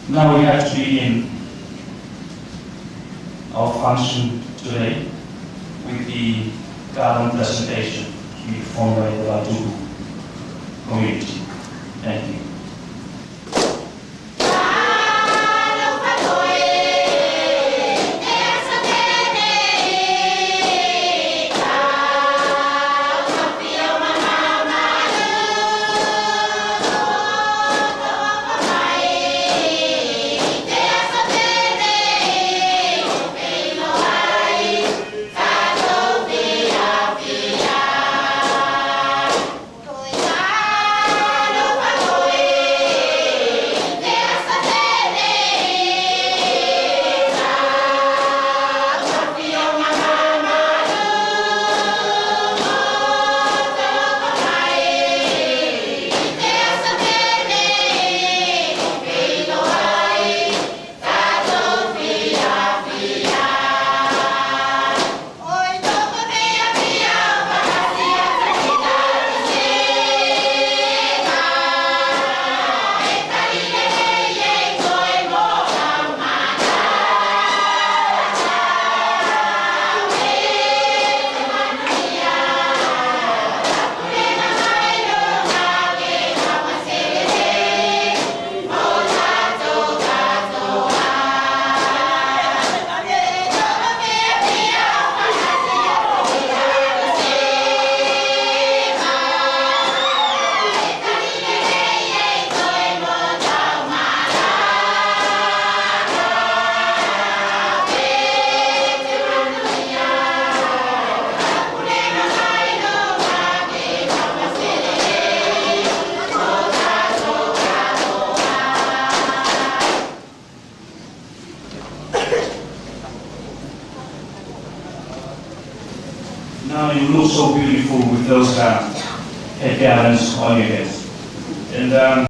Now we have to begin our function today with the garden presentation to be performed by the Watugu community. Thank you. Now you look so beautiful with those head garlands on your head. And